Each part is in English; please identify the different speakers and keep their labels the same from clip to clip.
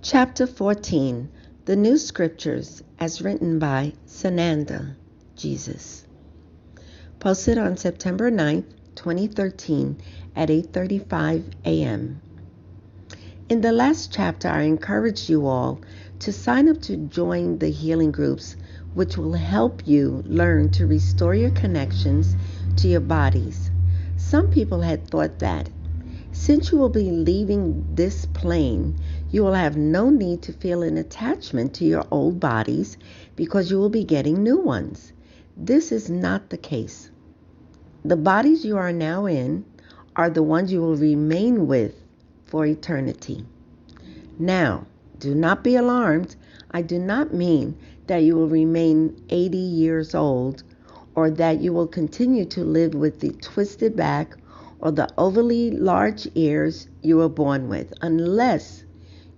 Speaker 1: Chapter 14, The New Scriptures, as written by Sananda Jesus. Posted on September 9th, 2013 at 8:35 a.m. In the last chapter, I encouraged you all to sign up to join the healing groups, which will help you learn to restore your connections to your bodies. Some people had thought that since you will be leaving this plane, you will have no need to feel an attachment to your old bodies because you will be getting new ones. This is not the case. The bodies you are now in are the ones you will remain with for eternity. Now, do not be alarmed. I do not mean that you will remain 80 years old or that you will continue to live with the twisted back or the overly large ears you were born with, unless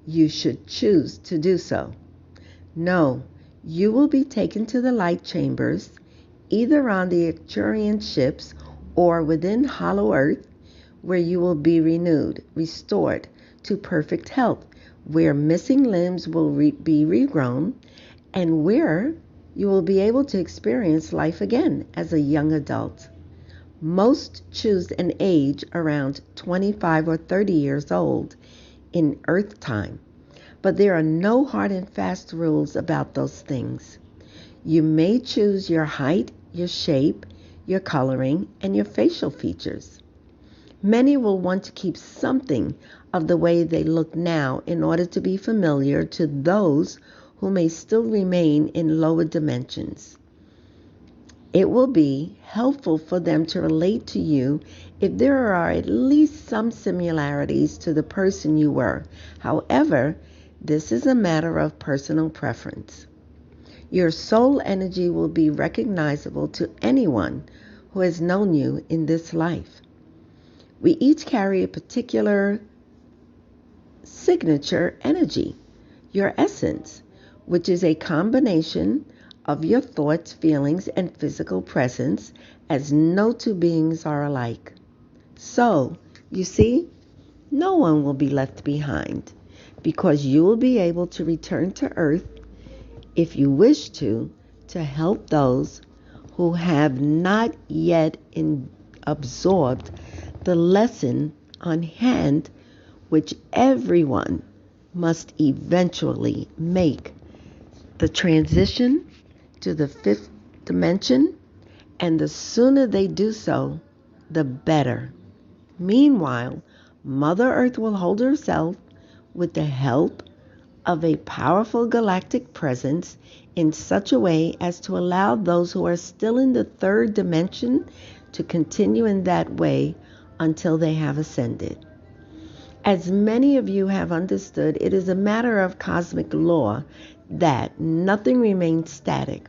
Speaker 1: you should choose to do so. No, you will be taken to the light chambers, either on the Arcturian ships or within hollow earth, where you will be renewed, restored to perfect health, where missing limbs will be regrown, and where you will be able to experience life again as a young adult. Most choose an age around 25 or 30 years old in Earth time, but there are no hard and fast rules about those things. You may choose your height, your shape, your coloring, and your facial features. Many will want to keep something of the way they look now in order to be familiar to those who may still remain in lower dimensions. It will be helpful for them to relate to you if there are at least some similarities to the person you were. However, this is a matter of personal preference. Your soul energy will be recognizable to anyone who has known you in this life. We each carry a particular signature energy, your essence, which is a combination of your thoughts, feelings, and physical presence, as no two beings are alike. So, you see, no one will be left behind because you will be able to return to Earth if you wish to help those who have not yet absorbed the lesson on hand, which everyone must eventually make the transition to the fifth dimension, and the sooner they do so, the better. Meanwhile, Mother Earth will hold herself with the help of a powerful galactic presence in such a way as to allow those who are still in the third dimension to continue in that way until they have ascended. As many of you have understood, it is a matter of cosmic law that nothing remains static.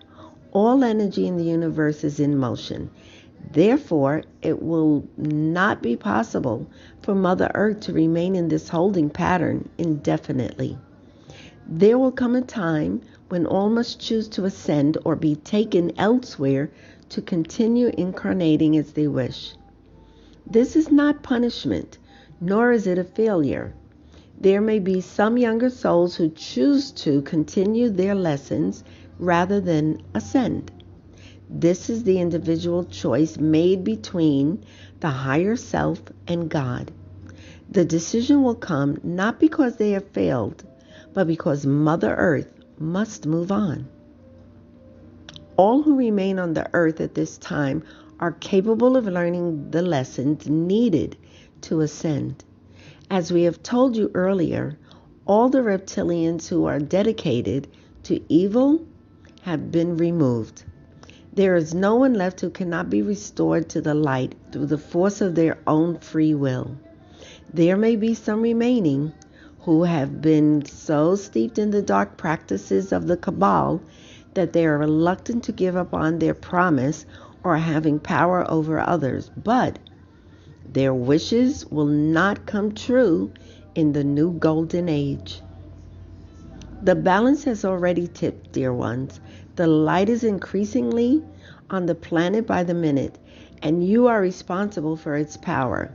Speaker 1: All energy in the universe is in motion. Therefore, it will not be possible for Mother Earth to remain in this holding pattern indefinitely. There will come a time when all must choose to ascend or be taken elsewhere to continue incarnating as they wish. This is not punishment, nor is it a failure. There may be some younger souls who choose to continue their lessons rather than ascend. This is the individual choice made between the higher self and God. The decision will come not because they have failed, but because Mother Earth must move on. All who remain on the earth at this time are capable of learning the lessons needed to ascend. As we have told you earlier, all the reptilians who are dedicated to evil have been removed. There is no one left who cannot be restored to the light through the force of their own free will. There may be some remaining who have been so steeped in the dark practices of the Cabal that they are reluctant to give up on their promise or having power over others, but their wishes will not come true in the new golden age. The balance has already tipped, dear ones. The light is increasingly on the planet by the minute, and you are responsible for its power.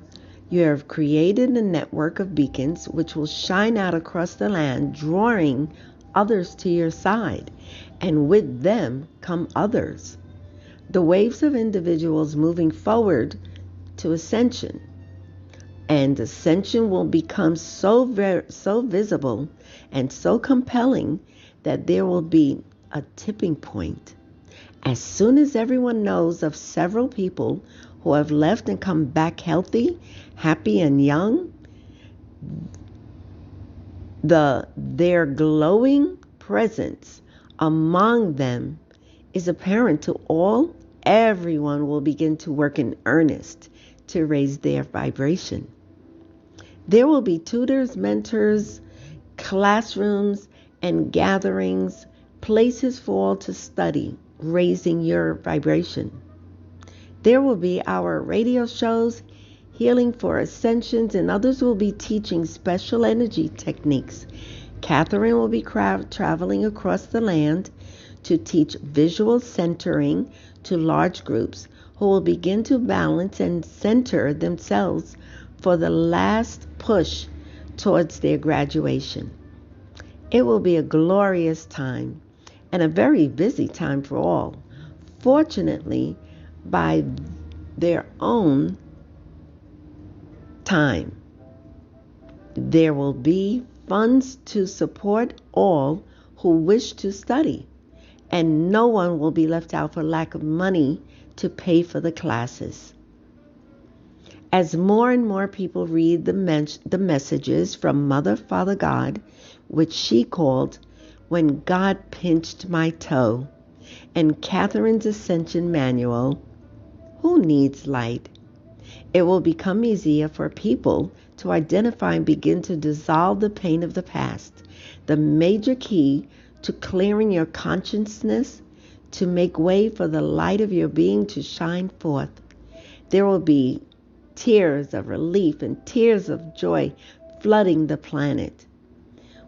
Speaker 1: You have created a network of beacons which will shine out across the land, drawing others to your side, and with them come others. The waves of individuals moving forward to ascension. And ascension will become so visible and so compelling that there will be a tipping point. As soon as everyone knows of several people who have left and come back healthy, happy, and young, their glowing presence among them is apparent to all. Everyone will begin to work in earnest to raise their vibration. There will be tutors, mentors, classrooms, and gatherings, places for all to study, raising your vibration. There will be our radio shows, Healing for Ascensions, and others will be teaching special energy techniques. Catherine will be traveling across the land to teach visual centering to large groups who will begin to balance and center themselves for the last push towards their graduation. It will be a glorious time and a very busy time for all. Fortunately, by their own time, there will be funds to support all who wish to study, and no one will be left out for lack of money to pay for the classes. As more and more people read the messages from Mother, Father, God, which she called When God Pinched My Toe, and Catherine's Ascension Manual, Who Needs Light? It will become easier for people to identify and begin to dissolve the pain of the past. The major key to clearing your consciousness to make way for the light of your being to shine forth. There will be tears of relief and tears of joy flooding the planet.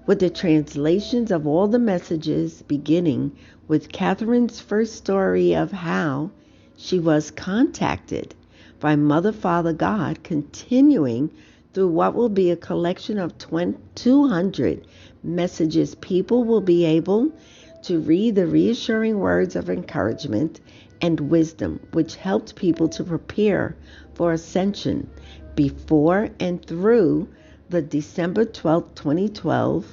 Speaker 1: With the translations of all the messages, beginning with Catherine's first story of how she was contacted by Mother, Father, God, continuing through what will be a collection of 200 messages, people will be able to read the reassuring words of encouragement and wisdom, which helped people to prepare for ascension before and through the December 12, 2012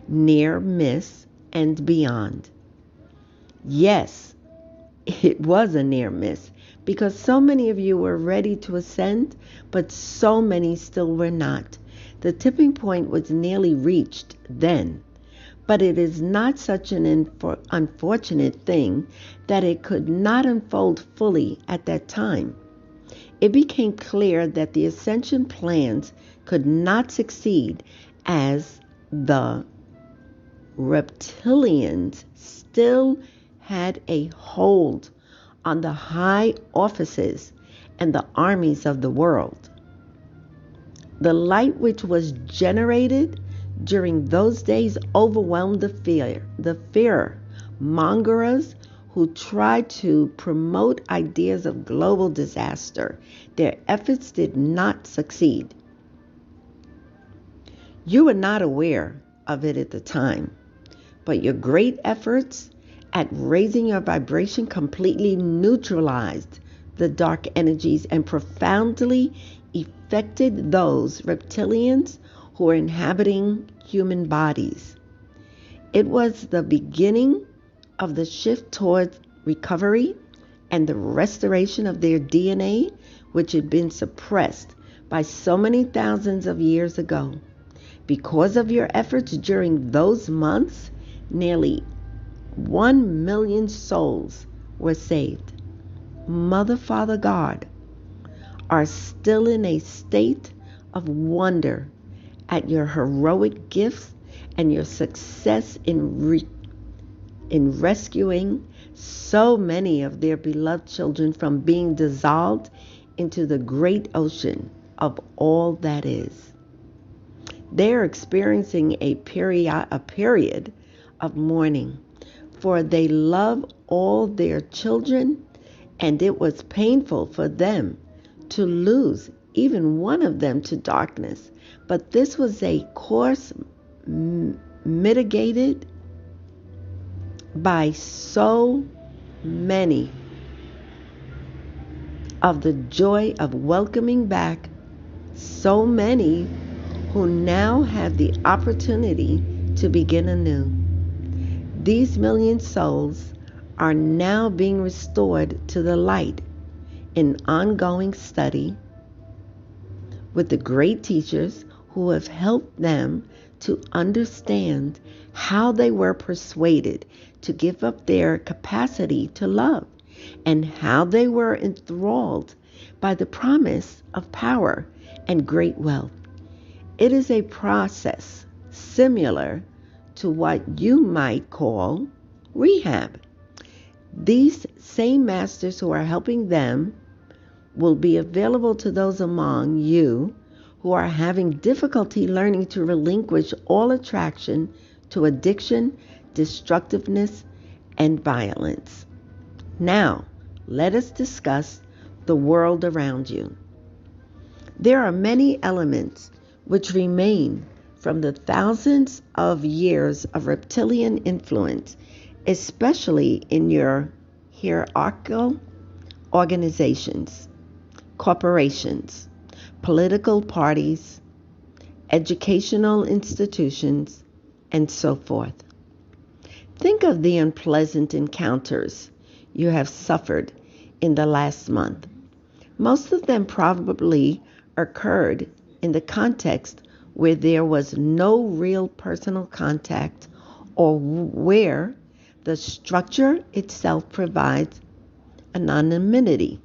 Speaker 1: near miss and beyond. Yes, it was a near miss because so many of you were ready to ascend, but so many still were not. The tipping point was nearly reached then, but it is not such an unfortunate thing that it could not unfold fully at that time. It became clear that the ascension plans could not succeed as the reptilians still had a hold on the high offices and the armies of the world. The light which was generated during those days overwhelmed the fear mongers who tried to promote ideas of global disaster. Their efforts did not succeed. You were not aware of it at the time, but your great efforts at raising your vibration completely neutralized the dark energies and profoundly affected those reptilians who were inhabiting human bodies. It was the beginning of the shift towards recovery and the restoration of their DNA, which had been suppressed by so many thousands of years ago. Because of your efforts during those months, nearly 1 million souls were saved. Mother, Father, God are still in a state of wonder at your heroic gifts and your success in rescuing so many of their beloved children from being dissolved into the great ocean of all that is. They are experiencing a period of mourning, for they love all their children, and it was painful for them to lose even one of them to darkness. But this was a course mitigated by so many of the joy of welcoming back so many who now have the opportunity to begin anew. These million souls are now being restored to the light in ongoing study with the great teachers who have helped them to understand how they were persuaded to give up their capacity to love and how they were enthralled by the promise of power and great wealth. It is a process similar to what you might call rehab. These same masters who are helping them will be available to those among you who are having difficulty learning to relinquish all attraction to addiction, destructiveness, and violence. Now, let us discuss the world around you. There are many elements which remain from the thousands of years of reptilian influence, especially in your hierarchical organizations, corporations, political parties, educational institutions, and so forth. Think of the unpleasant encounters you have suffered in the last month. Most of them probably occurred in the context where there was no real personal contact or where the structure itself provides anonymity.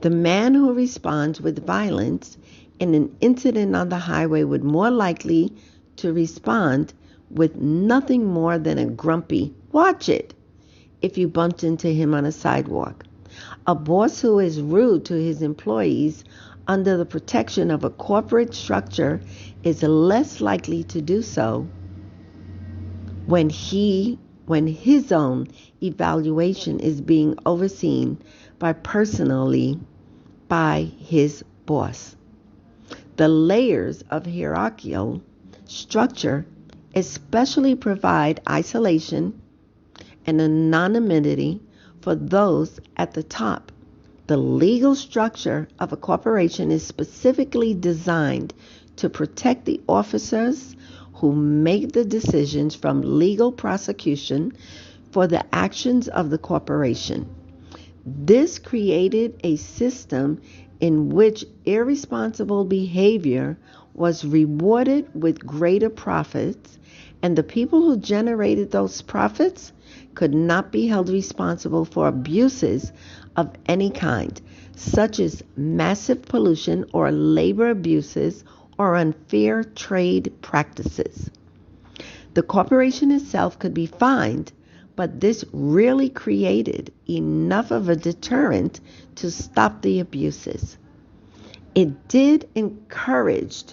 Speaker 1: The man who responds with violence in an incident on the highway would more likely to respond with nothing more than a grumpy, "Watch it," if you bumped into him on a sidewalk. A boss who is rude to his employees under the protection of a corporate structure is less likely to do so when his own evaluation is being overseen personally by his boss. The layers of hierarchical structure especially provide isolation and anonymity for those at the top. The legal structure of a corporation is specifically designed to protect the officers who make the decisions from legal prosecution for the actions of the corporation. This created a system in which irresponsible behavior was rewarded with greater profits, and the people who generated those profits could not be held responsible for abuses of any kind, such as massive pollution or labor abuses or unfair trade practices. The corporation itself could be fined, but this really created enough of a deterrent to stop the abuses. It did encourage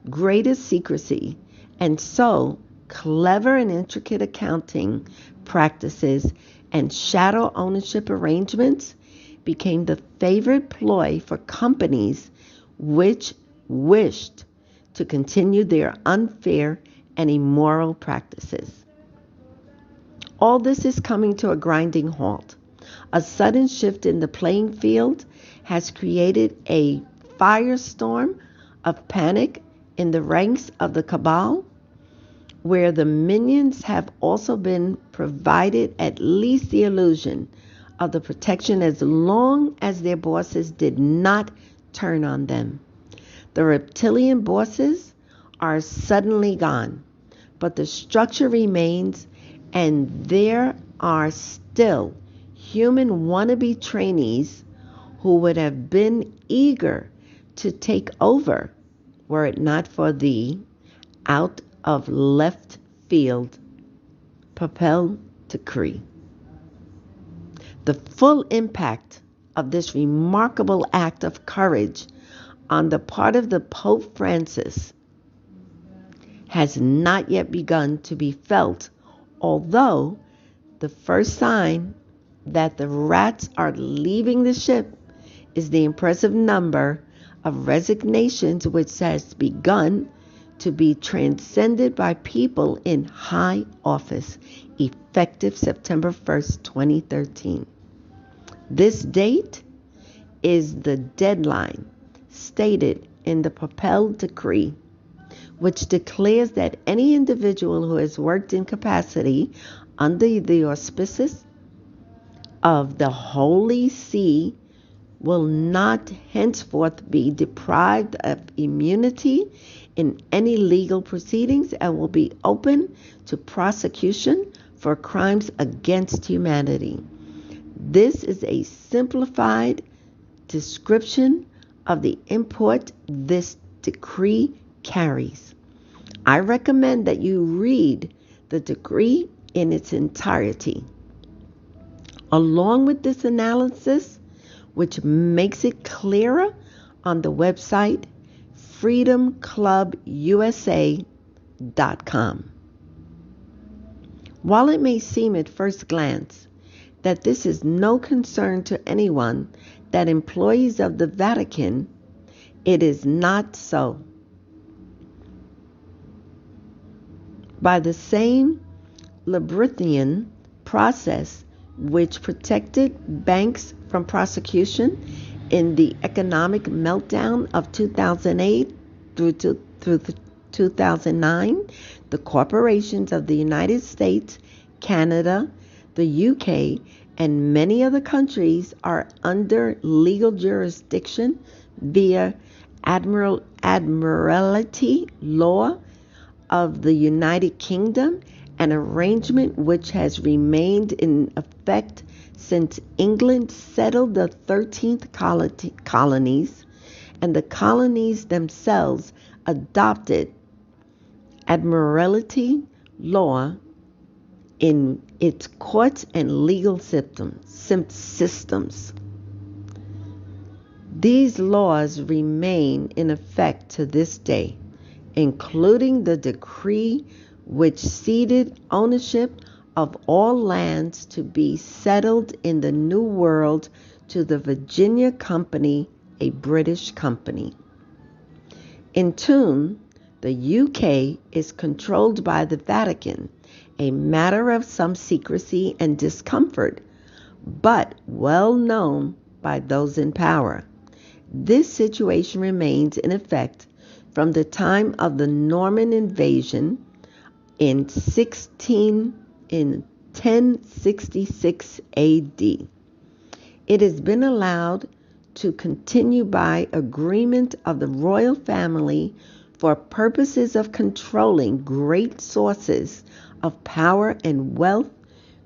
Speaker 1: greater secrecy, and so clever and intricate accounting practices and shadow ownership arrangements became the favorite ploy for companies which wished to continue their unfair and immoral practices. All this is coming to a grinding halt. A sudden shift in the playing field has created a firestorm of panic in the ranks of the cabal, where the minions have also been provided at least the illusion of the protection as long as their bosses did not turn on them. The reptilian bosses are suddenly gone, but the structure remains, and there are still human wannabe trainees who would have been eager to take over were it not for the out of left field Papal decree. The full impact of this remarkable act of courage on the part of the Pope Francis has not yet begun to be felt, although the first sign that the rats are leaving the ship is the impressive number of resignations which has begun to be transcended by people in high office, effective September 1st, 2013. This date is the deadline stated in the Papal Decree, which declares that any individual who has worked in capacity under the auspices of the Holy See will not henceforth be deprived of immunity in any legal proceedings and will be open to prosecution for crimes against humanity. This is a simplified description of the import this decree carries. I recommend that you read the decree in its entirety. Along with this analysis, which makes it clearer on the website freedomclubusa.com. While it may seem at first glance that this is no concern to anyone that employees of the Vatican, it is not so. By the same Labyrinthine process which protected banks from prosecution in the economic meltdown of 2008 through 2009, the corporations of the United States, Canada, the UK, and many other countries are under legal jurisdiction via Admiralty law of the United Kingdom, an arrangement which has remained in effect since England settled the 13th colonies, and the colonies themselves adopted Admiralty law in its courts and legal systems. These laws remain in effect to this day, including the decree which ceded ownership of all lands to be settled in the New World to the Virginia Company, a British company. In tune, the UK is controlled by the Vatican, a matter of some secrecy and discomfort, but well known by those in power. This situation remains in effect from the time of the Norman invasion in 1066 AD. It has been allowed to continue by agreement of the royal family for purposes of controlling great sources of power and wealth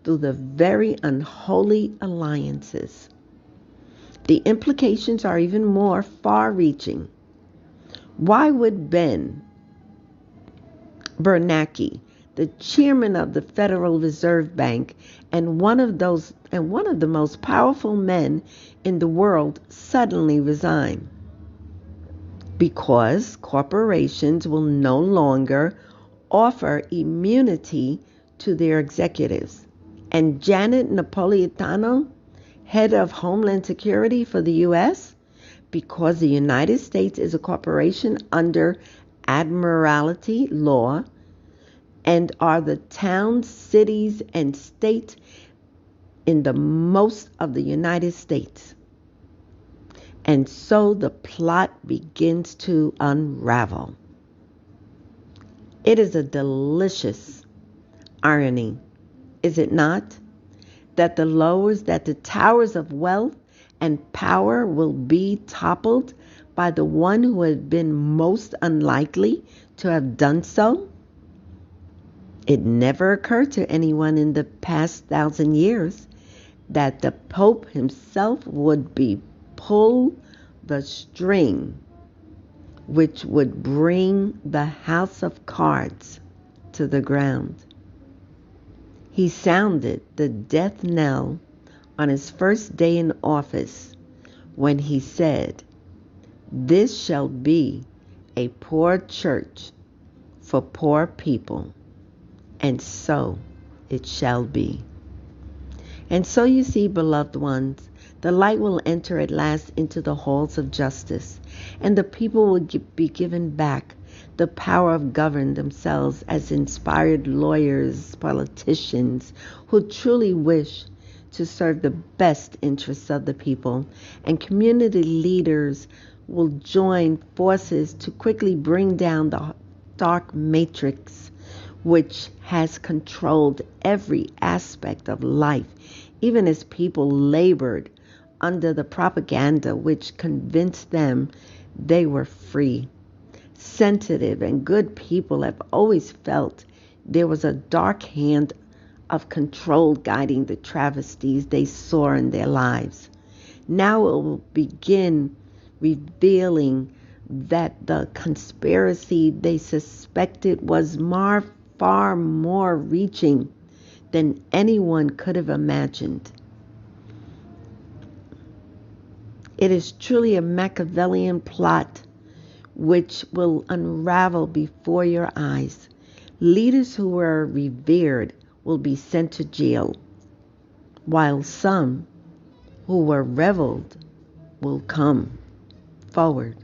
Speaker 1: through the very unholy alliances. The implications are even more far-reaching. Why would Ben Bernanke, the chairman of the Federal Reserve Bank and one of the most powerful men in the world, suddenly resign? Because corporations will no longer offer immunity to their executives. And Janet Napolitano, head of Homeland Security for the U.S., because the United States is a corporation under Admiralty law and are the towns, cities, and states in the most of the United States. And so the plot begins to unravel. It is a delicious irony, is it not? That the towers of wealth and power will be toppled by the one who had been most unlikely to have done so? It never occurred to anyone in the past 1,000 years that the Pope himself would pull the string which would bring the house of cards to the ground. He sounded the death knell on his first day in office when he said, "This shall be a poor church for poor people." And so it shall be. And so you see, beloved ones, The light will enter at last into the halls of justice, and the people will be given back the power of govern themselves as inspired lawyers, politicians who truly wish to serve the best interests of the people, and community leaders will join forces to quickly bring down the dark matrix which has controlled every aspect of life, even as people labored under the propaganda which convinced them they were free. Sensitive and good people have always felt there was a dark hand of control guiding the travesties they saw in their lives. Now it will begin revealing that the conspiracy they suspected was far more reaching than anyone could have imagined. It is truly a Machiavellian plot which will unravel before your eyes. Leaders who were revered will be sent to jail, while some who were reveled will come forward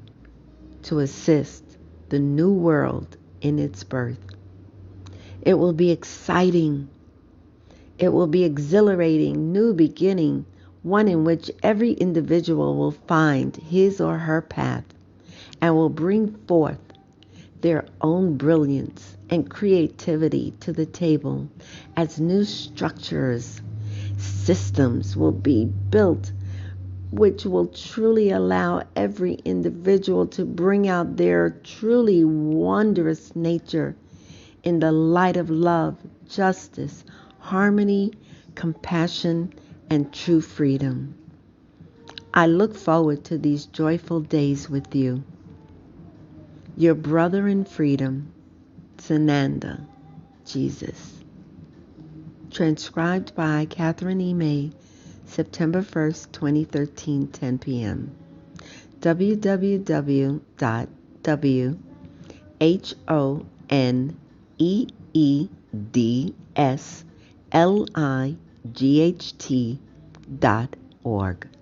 Speaker 1: to assist the new world in its birth. It will be exciting. It will be exhilarating, new beginning, one in which every individual will find his or her path and will bring forth their own brilliance and creativity to the table as new structures, systems will be built which will truly allow every individual to bring out their truly wondrous nature in the light of love, justice, harmony, compassion, and true freedom. I look forward to these joyful days with you. Your brother in freedom, Sananda Jesus. Transcribed by Catherine E. May, September 1st, 2013, 10 p.m. www.honeedslight.org